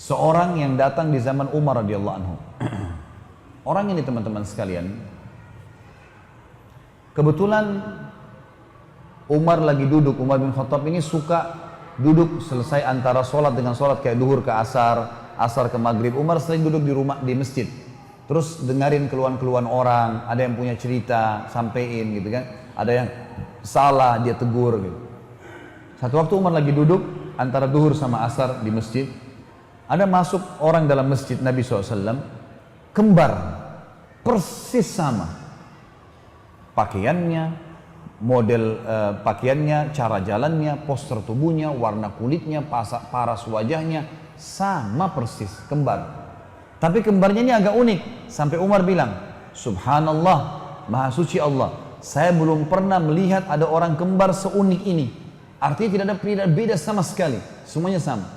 seorang yang datang di zaman Umar radhiyallahu anhu. Orang ini teman-teman sekalian, kebetulan Umar lagi duduk. Umar bin Khattab ini suka duduk selesai antara sholat dengan sholat, kayak duhur ke asar, asar ke maghrib. Umar sering duduk di rumah, di masjid, terus dengerin keluhan-keluhan orang. Ada yang punya cerita, sampein gitu kan. Ada yang salah, dia tegur gitu. Satu waktu Umar lagi duduk antara duhur sama asar di masjid, ada masuk orang dalam masjid Nabi SAW, kembar, persis sama pakaiannya, model pakaiannya, cara jalannya, postur tubuhnya, warna kulitnya, paras wajahnya, sama persis, kembar. Tapi kembarnya ini agak unik, sampai Umar bilang, Subhanallah, Maha Suci Allah, saya belum pernah melihat ada orang kembar seunik ini. Artinya tidak ada beda sama sekali, semuanya sama.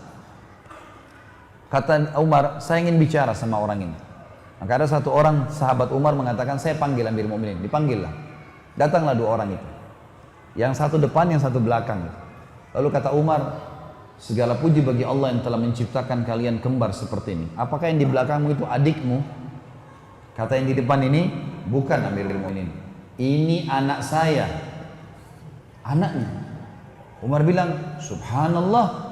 Kata Umar, saya ingin bicara sama orang ini. Maka ada satu orang sahabat Umar mengatakan, saya panggil Amirul Mukminin. Dipanggillah. Datanglah dua orang itu. Yang satu depan, yang satu belakang. Lalu kata Umar, segala puji bagi Allah yang telah menciptakan kalian kembar seperti ini. Apakah yang di belakangmu itu adikmu? Kata yang di depan ini, bukan Amirul Mukminin. Ini anak saya. Anaknya. Umar bilang, Subhanallah.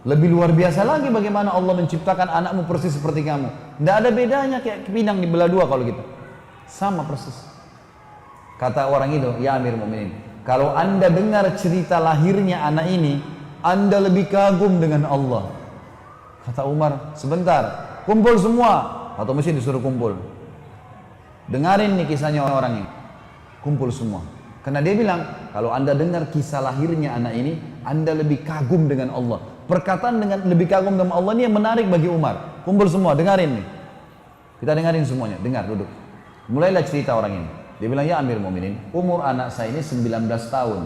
Lebih luar biasa lagi bagaimana Allah menciptakan anakmu persis seperti kamu. Tidak ada bedanya, kayak pinang dibelah dua kalau gitu. Sama persis. Kata orang itu, ya Amir Mu'minin, kalau anda dengar cerita lahirnya anak ini, anda lebih kagum dengan Allah. Kata Umar, sebentar, kumpul semua. Atau mesti disuruh kumpul. Dengarin nih kisahnya orang ini. Kumpul semua. Karena dia bilang, kalau anda dengar kisah lahirnya anak ini, anda lebih kagum dengan Allah. Perkataan dengan lebih kagum dengan Allah ini yang menarik bagi Umar. Kumpul semua, dengarin nih. Kita dengarin semuanya, dengar, duduk. Mulailah cerita orang ini. Dia bilang, ya Amir Mu'minin, umur anak saya ini 19 tahun.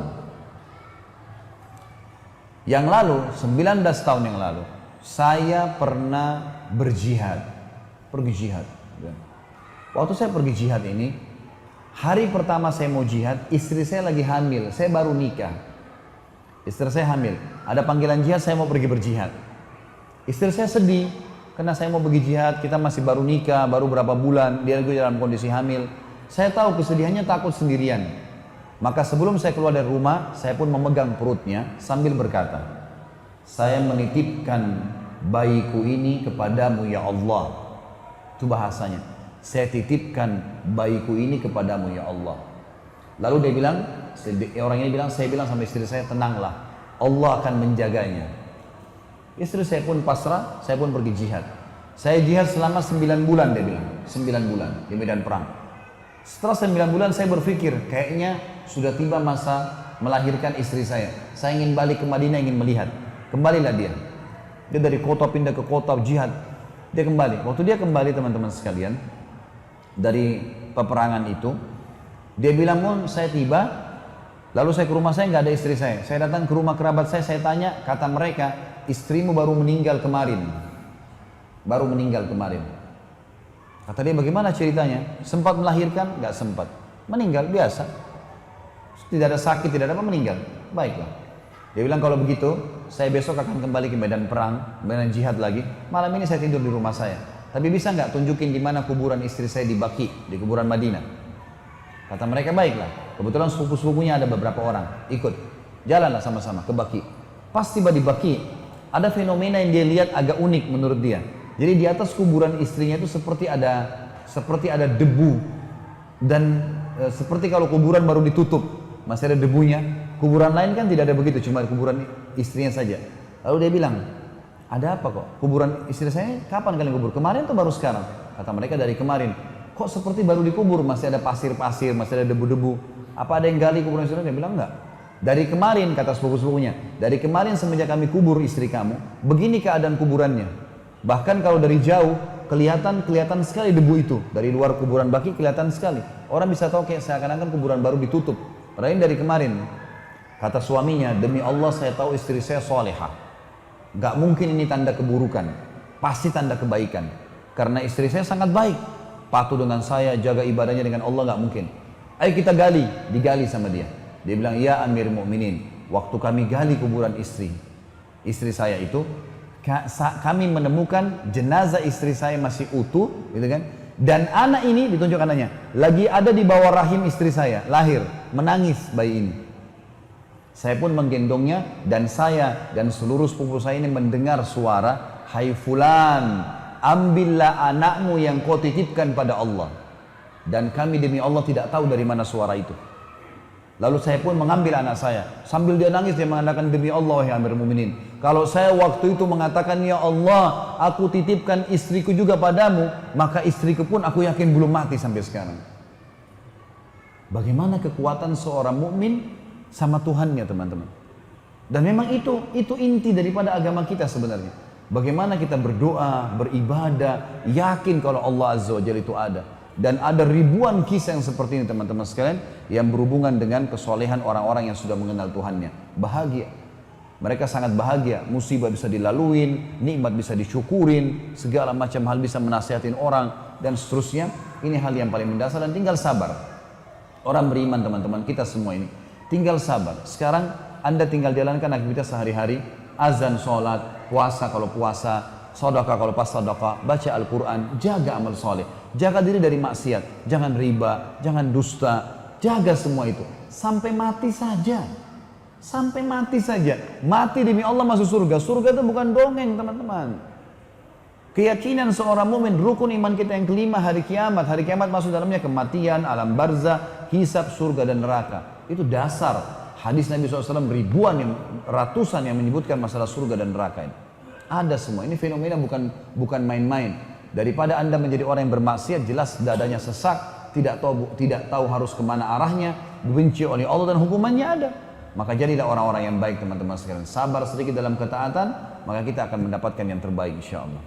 Yang lalu, 19 tahun yang lalu, saya pernah berjihad. Pergi jihad. Waktu saya pergi jihad ini, hari pertama saya mau jihad, istri saya lagi hamil, saya baru nikah. Istri saya hamil, ada panggilan jihad, saya mau pergi berjihad. Istri saya sedih, karena saya mau pergi jihad, kita masih baru nikah, baru berapa bulan, dia lagi dalam kondisi hamil. Saya tahu kesedihannya, takut sendirian. Maka sebelum saya keluar dari rumah, saya pun memegang perutnya sambil berkata, saya menitipkan bayiku ini kepadamu ya Allah. Itu bahasanya. Saya titipkan bayiku ini kepadamu ya Allah. Lalu dia bilang, orang ini bilang, saya bilang sama istri saya, tenanglah, Allah akan menjaganya. Istri saya pun pasrah, saya pun pergi jihad. Saya jihad selama 9 bulan, dia bilang, 9 bulan di medan perang. Setelah 9 bulan saya berpikir, kayaknya sudah tiba masa melahirkan istri saya. Saya ingin balik ke Madinah, ingin melihat. Kembalilah dia. Dia dari kota pindah ke kota jihad. Dia kembali. Waktu dia kembali teman-teman sekalian, dari peperangan itu, dia bilang, Mun, saya tiba, lalu saya ke rumah saya, nggak ada istri saya. Saya datang ke rumah kerabat saya tanya, kata mereka, istrimu baru meninggal kemarin. Baru meninggal kemarin. Kata dia, bagaimana ceritanya? Sempat melahirkan? Nggak sempat. Meninggal, biasa. Tidak ada sakit, tidak ada apa, meninggal. Baiklah. Dia bilang, kalau begitu, saya besok akan kembali ke medan perang, medan jihad lagi. Malam ini saya tidur di rumah saya. Tapi bisa nggak tunjukin di mana kuburan istri saya di Baqi, di kuburan Madinah? Kata mereka, baiklah. Kebetulan sepupu-sepupunya ada beberapa orang. Ikut. Jalanlah sama-sama ke Baqi. Pas tiba di Baqi, ada fenomena yang dia lihat agak unik menurut dia. Jadi di atas kuburan istrinya itu seperti ada debu. Dan seperti kalau kuburan baru ditutup, masih ada debunya. Kuburan lain kan tidak ada begitu, cuma kuburan istrinya saja. Lalu dia bilang, ada apa kok? Kuburan istri saya kapan kalian kubur? Kemarin atau baru sekarang? Kata mereka, dari kemarin. Kok seperti baru dikubur, masih ada pasir-pasir, masih ada debu-debu. Apa ada yang gali kuburan istri? Dia bilang enggak. Dari kemarin, kata sepupu-sepupunya, dari kemarin semenjak kami kubur istri kamu, begini keadaan kuburannya. Bahkan kalau dari jauh, kelihatan sekali debu itu. Dari luar kuburan Baqi kelihatan sekali. Orang bisa tahu kayak seakan-akan kuburan baru ditutup. Padahal dari kemarin. Kata suaminya, demi Allah saya tahu istri saya solehah. Gak mungkin ini tanda keburukan. Pasti tanda kebaikan. Karena istri saya sangat baik. Patuh dengan saya, jaga ibadahnya dengan Allah, gak mungkin. Ayo kita gali. Digali sama dia. Dia bilang, ya Amir Mu'minin, waktu kami gali kuburan istri saya itu, kami menemukan jenazah istri saya masih utuh, gitu kan? Dan anak ini, ditunjuk anaknya, lagi ada di bawah rahim istri saya, lahir, menangis bayi ini. Saya pun menggendongnya dan saya dan seluruh sepupu saya ini mendengar suara, "Hai fulan, ambillah anakmu yang kau titipkan pada Allah." Dan kami demi Allah tidak tahu dari mana suara itu. Lalu saya pun mengambil anak saya. Sambil dia nangis, dia mengatakan, "Demi Allah, wahai Amirul Mukminin, kalau saya waktu itu mengatakan, ya Allah, aku titipkan istriku juga padamu, maka istriku pun aku yakin belum mati sampai sekarang." Bagaimana kekuatan seorang mukmin sama Tuhannya, teman-teman. Dan memang itu inti daripada agama kita sebenarnya. Bagaimana kita berdoa, beribadah, yakin kalau Allah Azza wa Jalla itu ada. Dan ada ribuan kisah yang seperti ini, teman-teman sekalian, yang berhubungan dengan kesolehan orang-orang yang sudah mengenal Tuhannya. Bahagia. Mereka sangat bahagia. Musibah bisa dilaluin, nikmat bisa disyukurin, segala macam hal bisa menasihatin orang, dan seterusnya. Ini hal yang paling mendasar dan tinggal sabar. Orang beriman, teman-teman, kita semua ini. Tinggal sabar. Sekarang Anda tinggal jalankan aktivitas sehari-hari. Azan, sholat, puasa kalau puasa, sedekah kalau pas sedekah, baca Al-Quran, jaga amal soleh. Jaga diri dari maksiat, jangan riba, jangan dusta, jaga semua itu. Sampai mati saja. Sampai mati saja. Mati demi Allah masuk surga. Surga itu bukan dongeng, teman-teman. Keyakinan seorang mukmin, rukun iman kita yang kelima, hari kiamat. Hari kiamat masuk dalamnya kematian, alam barzah, hisab, surga dan neraka. Itu dasar. Hadis Nabi SAW ribuan, ratusan yang menyebutkan masalah surga dan neraka ini. Ada semua. Ini fenomena bukan main-main. Daripada Anda menjadi orang yang bermaksiat, jelas dadanya sesak, tidak tahu harus kemana arahnya, dibenci oleh Allah dan hukumannya ada. Maka jadilah orang-orang yang baik, teman-teman sekalian. Sabar sedikit dalam ketaatan, maka kita akan mendapatkan yang terbaik, insya Allah.